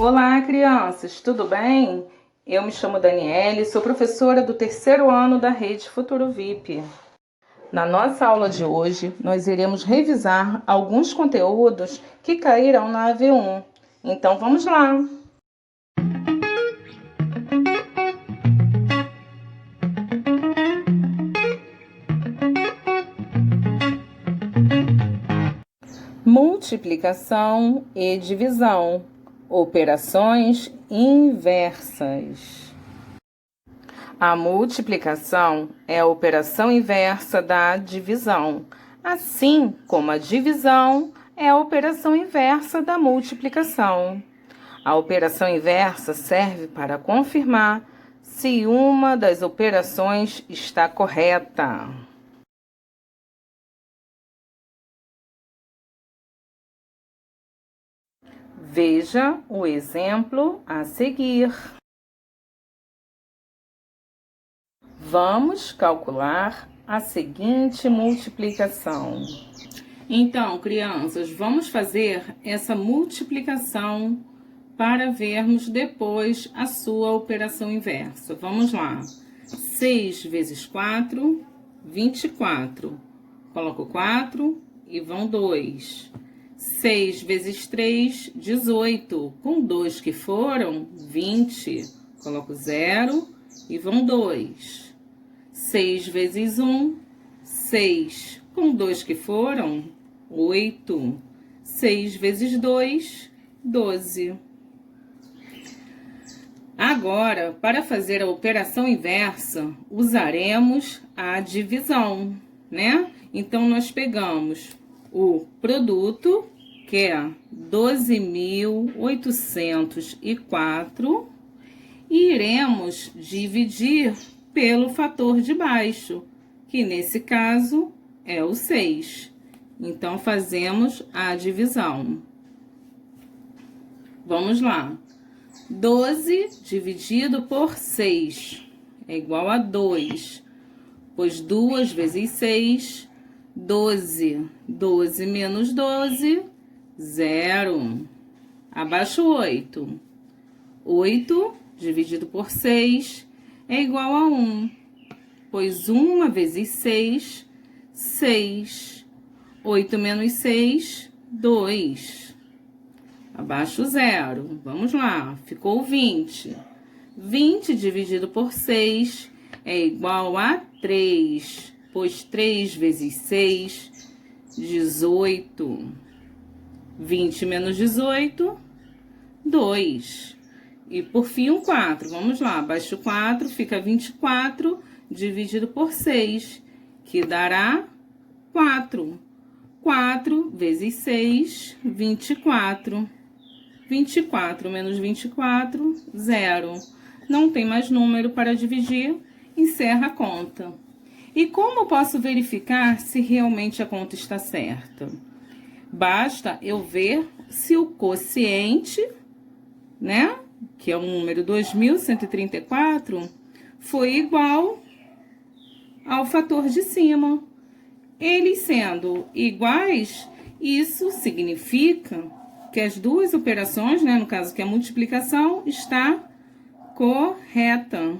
Olá, crianças, tudo bem? Eu me chamo Daniele, sou professora do terceiro ano da Rede Futuro VIP. Na nossa aula de hoje, nós iremos revisar alguns conteúdos que cairão na AV1. Então, vamos lá! Multiplicação e divisão. Operações inversas. A multiplicação é a operação inversa da divisão, assim como a divisão é a operação inversa da multiplicação. A operação inversa serve para confirmar se uma das operações está correta. Veja o exemplo a seguir. Vamos calcular a seguinte multiplicação. Então, crianças, vamos fazer essa multiplicação para vermos depois a sua operação inversa. Vamos lá. 6 vezes 4, 24. Coloco 4 e vão 2. 6 vezes 3, 18. Com 2 que foram, 20. Coloco 0 e vão 2. 6 vezes 1, 6. Com 2 que foram, 8. 6 vezes 2, 12. Agora, para fazer a operação inversa, usaremos a divisão, né? Então, nós pegamos o produto, que é 12.804, e iremos dividir pelo fator de baixo, que nesse caso é o 6. Então, fazemos a divisão. Vamos lá. 12 dividido por 6 é igual a 2, pois 2 vezes 6, 12. 12 menos 12, 0. Abaixo 8. 8 dividido por 6 é igual a 1, pois 1 vezes 6, 6. 8 menos 6, 2. Abaixo 0. Vamos lá, ficou 20. 20 dividido por 6 é igual a 3, pois 3 vezes 6, 18. 20 menos 18, 2. E por fim, um 4. Vamos lá, abaixo 4 fica 24 dividido por 6, que dará 4. 4 vezes 6, 24. 24 menos 24, 0. Não tem mais número para dividir, encerra a conta. E como posso verificar se realmente a conta está certa? Basta eu ver se o quociente, né, que é o número 2134, foi igual ao fator de cima. Eles sendo iguais, isso significa que as duas operações, né, no caso que a multiplicação, está correta.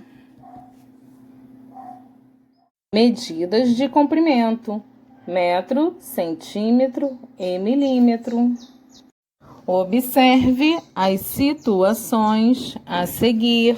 Medidas de comprimento: metro, centímetro e milímetro. Observe as situações a seguir.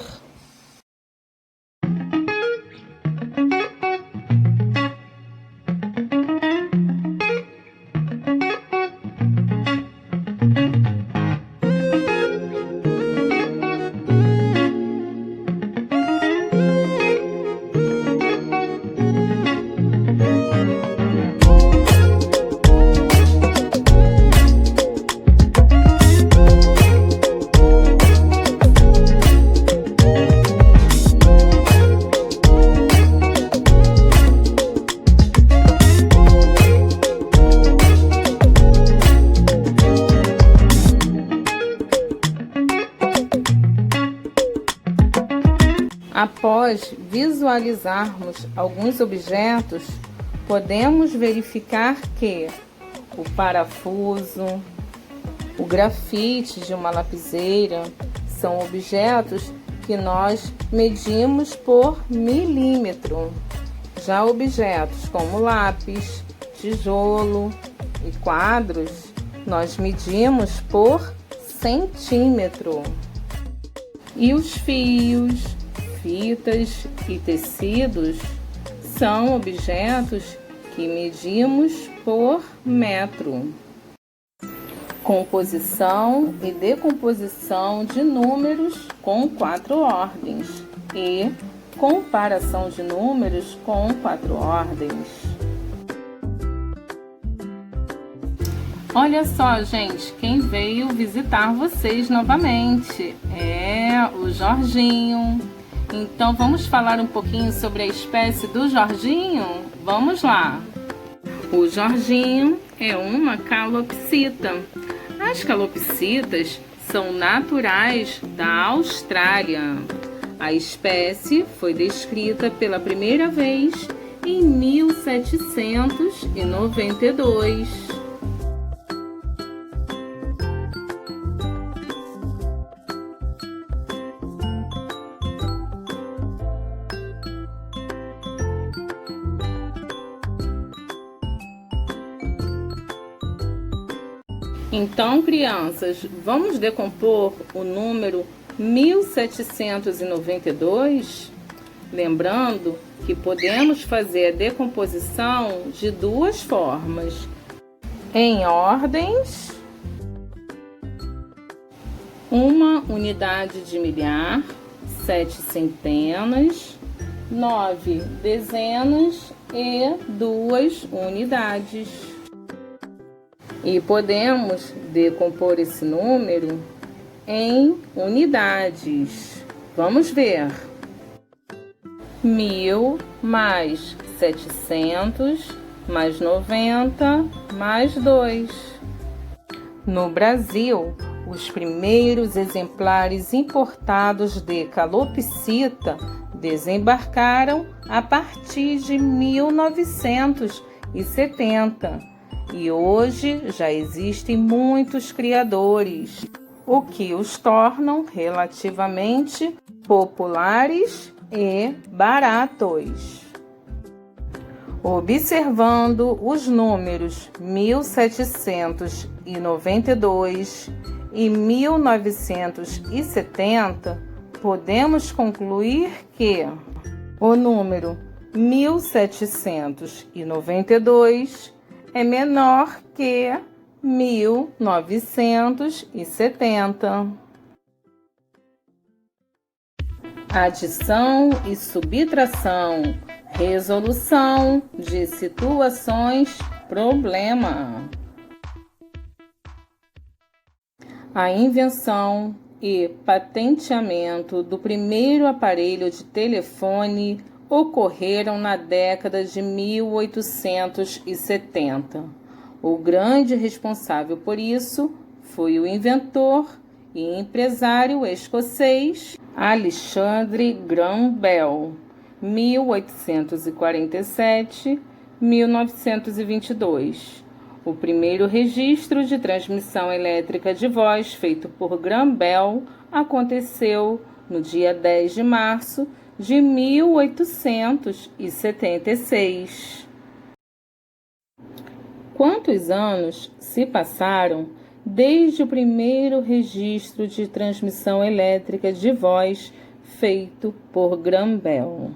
Após visualizarmos alguns objetos, podemos verificar que o parafuso, O grafite de uma lapiseira são objetos que nós medimos por milímetro. Já objetos como lápis, tijolo e quadros, nós medimos por centímetro. E os fios, fitas e tecidos são objetos que medimos por metro. Composição e decomposição de números com 4 ordens e comparação de números com 4 ordens. Olha só, gente, quem veio visitar vocês novamente é o Jorginho. Então vamos falar um pouquinho sobre a espécie do Jorginho? Vamos lá! O Jorginho é uma calopsita. As calopsitas são naturais da Austrália. A espécie foi descrita pela primeira vez em 1792. Então, crianças, vamos decompor o número 1792? Lembrando que podemos fazer a decomposição de 2 formas. Em ordens, 1 unidade de milhar, 7 centenas, 9 dezenas e 2 unidades. E podemos decompor esse número em unidades. Vamos ver. 1000 mais 700 mais 90 mais 2. No Brasil, os primeiros exemplares importados de calopsita desembarcaram a partir de 1970. E hoje já existem muitos criadores, o que os tornam relativamente populares e baratos. Observando os números 1792 e 1970, podemos concluir que o número 1792 é menor que 1970. Adição e subtração, resolução de situações problema. A invenção e patenteamento do primeiro aparelho de telefone ocorreram na década de 1870. O grande responsável por isso foi o inventor e empresário escocês Alexandre Graham Bell, 1847-1922. O primeiro registro de transmissão elétrica de voz feito por Graham Bell aconteceu no dia 10 de março de 1876. Quantos anos se passaram desde o primeiro registro de transmissão elétrica de voz feito por Graham Bell?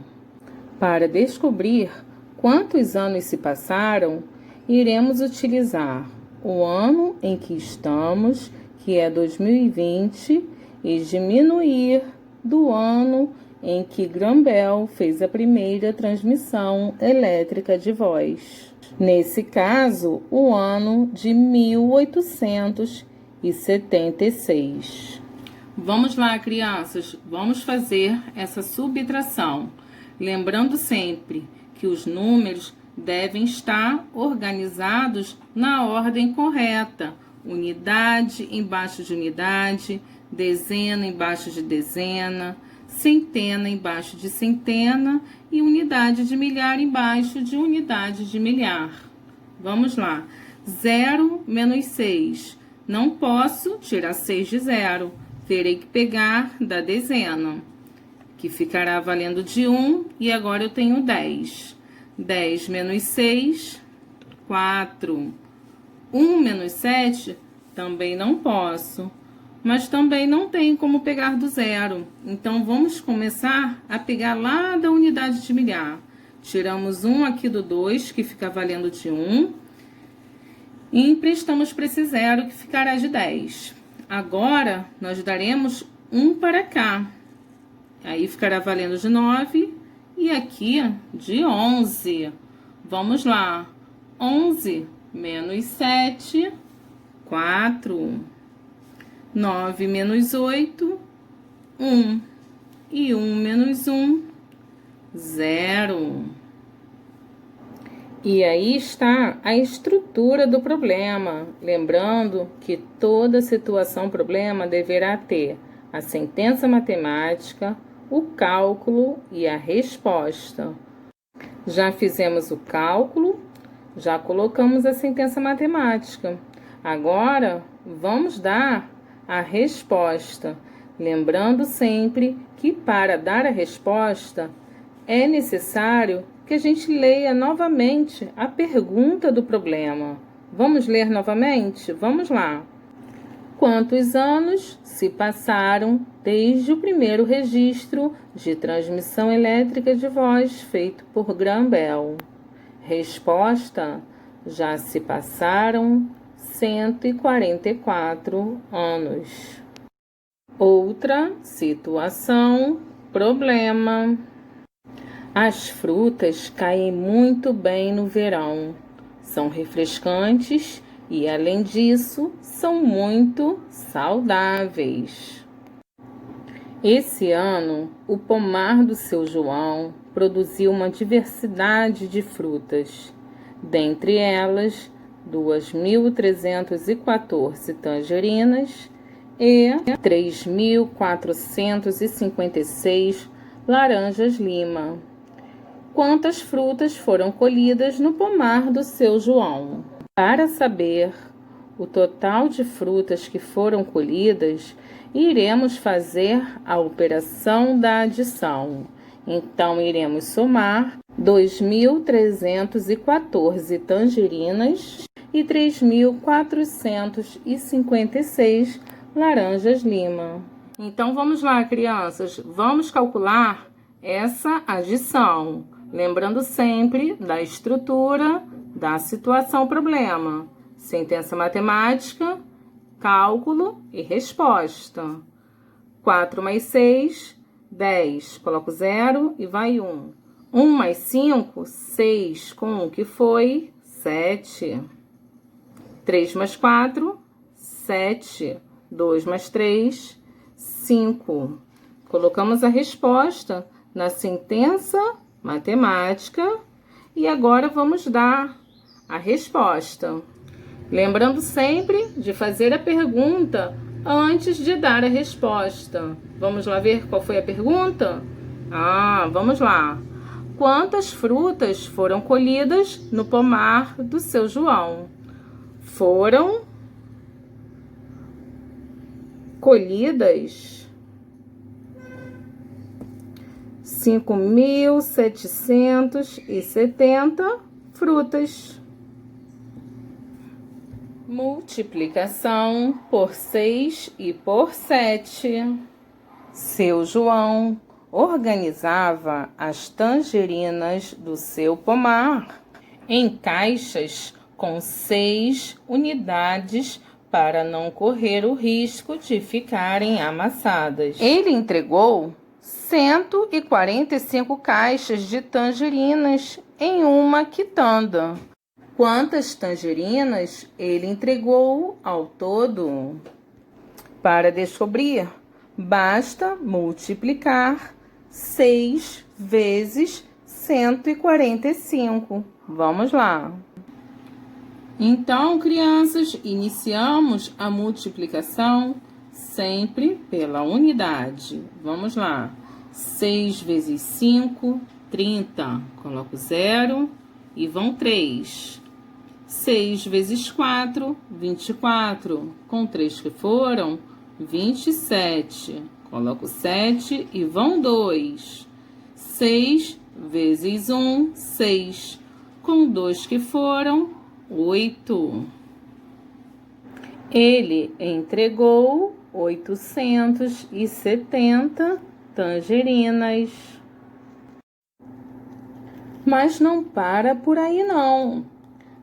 Para descobrir quantos anos se passaram, iremos utilizar o ano em que estamos, que é 2020, e diminuir do ano em que Graham Bell fez a primeira transmissão elétrica de voz. Nesse caso, o ano de 1876. Vamos lá, crianças, vamos fazer essa subtração. Lembrando sempre que os números devem estar organizados na ordem correta. Unidade embaixo de unidade, dezena embaixo de dezena, centena embaixo de centena e unidade de milhar embaixo de unidade de milhar. Vamos lá. 0 menos 6. Não posso tirar 6 de 0. Terei que pegar da dezena, que ficará valendo de 1, e agora eu tenho 10. 10 menos 6, 4. 1 menos 7, também não posso. Mas também não tem como pegar do zero. Então, vamos começar a pegar lá da unidade de milhar. Tiramos 1 aqui do 2, que fica valendo de 1. E emprestamos para esse zero, que ficará de 10. Agora, nós daremos 1 para cá. Aí ficará valendo de 9. E aqui de 11. Vamos lá. 11 menos 7, 4. 9 menos 8, 1. E 1 menos 1, 0. E aí está a estrutura do problema. Lembrando que toda situação-problema deverá ter a sentença matemática, o cálculo e a resposta. Já fizemos o cálculo, já colocamos a sentença matemática. Agora, vamos dar a resposta, lembrando sempre que para dar a resposta é necessário que a gente leia novamente a pergunta do problema. Vamos ler novamente? Vamos lá. Quantos anos se passaram desde o primeiro registro de transmissão elétrica de voz feito por Graham Bell? Resposta: já se passaram 144 anos. Outra situação, problema. As frutas caem muito bem no verão. São refrescantes e, além disso, são muito saudáveis. Esse ano, o pomar do seu João produziu uma diversidade de frutas. Dentre elas, 2.314 tangerinas e 3.456 laranjas lima. Quantas frutas foram colhidas no pomar do seu João? Para saber o total de frutas que foram colhidas, iremos fazer a operação da adição. Então, iremos somar 2.314 tangerinas e 3.456 laranjas lima. Então, vamos lá, crianças. Vamos calcular essa adição. Lembrando sempre da estrutura da situação-problema. Sentença matemática, cálculo e resposta. 4 mais 6, 10. Coloco 0 e vai 1. 1 mais 5, 6. Com 1 que foi 7. 3 mais 4, 7. 2 mais 3, 5. Colocamos a resposta na sentença matemática e agora vamos dar a resposta. Lembrando sempre de fazer a pergunta antes de dar a resposta. Vamos lá ver qual foi a pergunta? Vamos lá. Quantas frutas foram colhidas no pomar do seu João? Foram colhidas 5.770 frutas. Multiplicação por 6 e por 7. Seu João organizava as tangerinas do seu pomar em caixas com 6 unidades para não correr o risco de ficarem amassadas. Ele entregou 145 caixas de tangerinas em uma quitanda. Quantas tangerinas ele entregou ao todo? Para descobrir, basta multiplicar 6 vezes 145. Vamos lá. Então, crianças, iniciamos a multiplicação sempre pela unidade. Vamos lá. 6 vezes 5, 30. Coloco 0 e vão 3. 6 vezes 4, 24. Com 3 que foram, 27. Coloco 7 e vão 2. 6 vezes 1, 6. Com 2 que foram, 8. Ele entregou 870 tangerinas. Mas não para por aí não.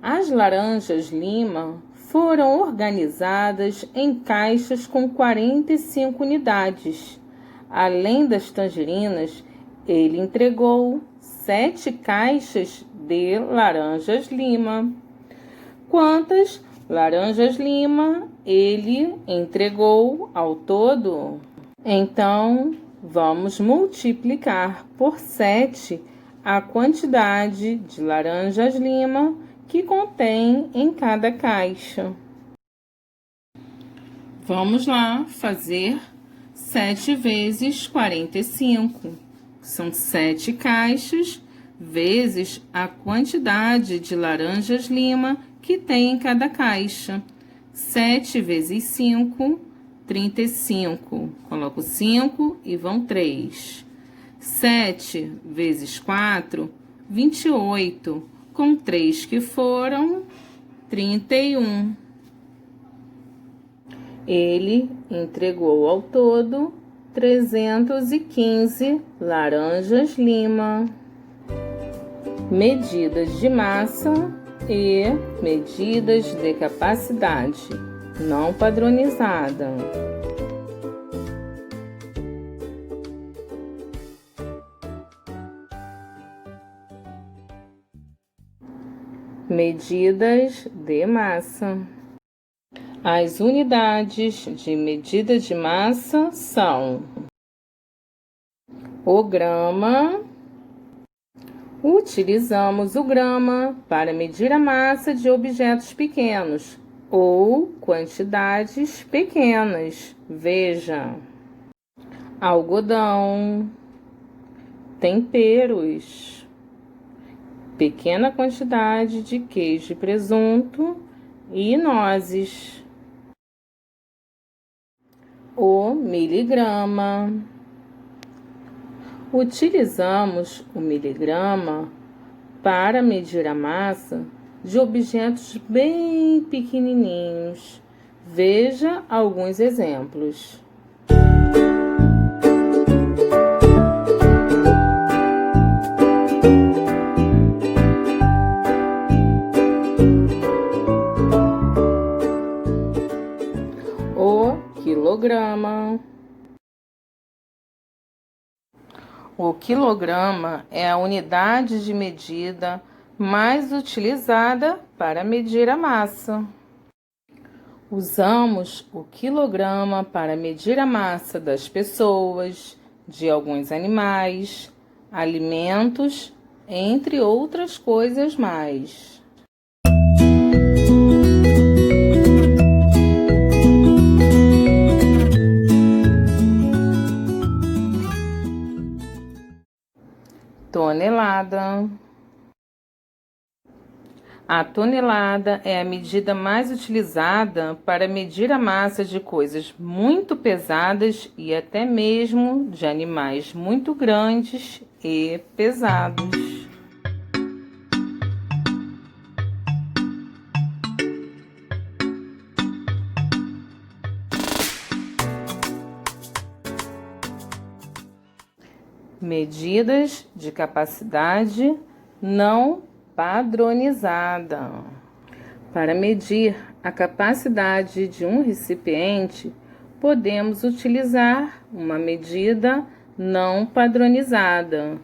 As laranjas Lima foram organizadas em caixas com 45 unidades. Além das tangerinas, ele entregou 7 caixas de laranjas Lima. Quantas laranjas Lima ele entregou ao todo? Então, vamos multiplicar por 7 a quantidade de laranjas Lima que contém em cada caixa. Vamos lá fazer 7 vezes 45. São 7 caixas vezes a quantidade de laranjas Lima que tem em cada caixa. 7 vezes 5, 35. Coloco 5 e vão 3. 7 vezes 4, 28. Com 3 que foram, 31. Ele entregou ao todo 315 laranjas Lima. Medidas de massa e medidas de capacidade não padronizada. Medidas de massa. As unidades de medida de massa são o grama. Utilizamos o grama para medir a massa de objetos pequenos ou quantidades pequenas. Veja: algodão, temperos, pequena quantidade de queijo e presunto e nozes. O miligrama. Utilizamos o miligrama para medir a massa de objetos bem pequenininhos. Veja alguns exemplos. Quilograma. O quilograma é a unidade de medida mais utilizada para medir a massa. Usamos o quilograma para medir a massa das pessoas, de alguns animais, alimentos, entre outras coisas mais. Tonelada. A tonelada é a medida mais utilizada para medir a massa de coisas muito pesadas e até mesmo de animais muito grandes e pesados. Medidas de capacidade não padronizada. Para medir a capacidade de um recipiente, podemos utilizar uma medida não padronizada.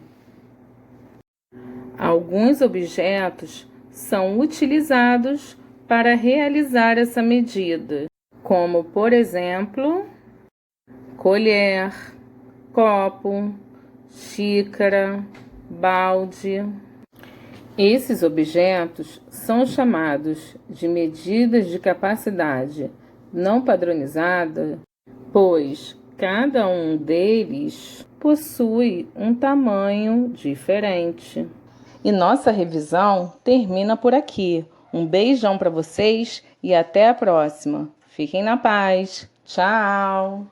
Alguns objetos são utilizados para realizar essa medida, como, por exemplo, colher, copo, xícara, balde. Esses objetos são chamados de medidas de capacidade não padronizada, pois cada um deles possui um tamanho diferente. E nossa revisão termina por aqui. Um beijão para vocês e até a próxima. Fiquem na paz. Tchau!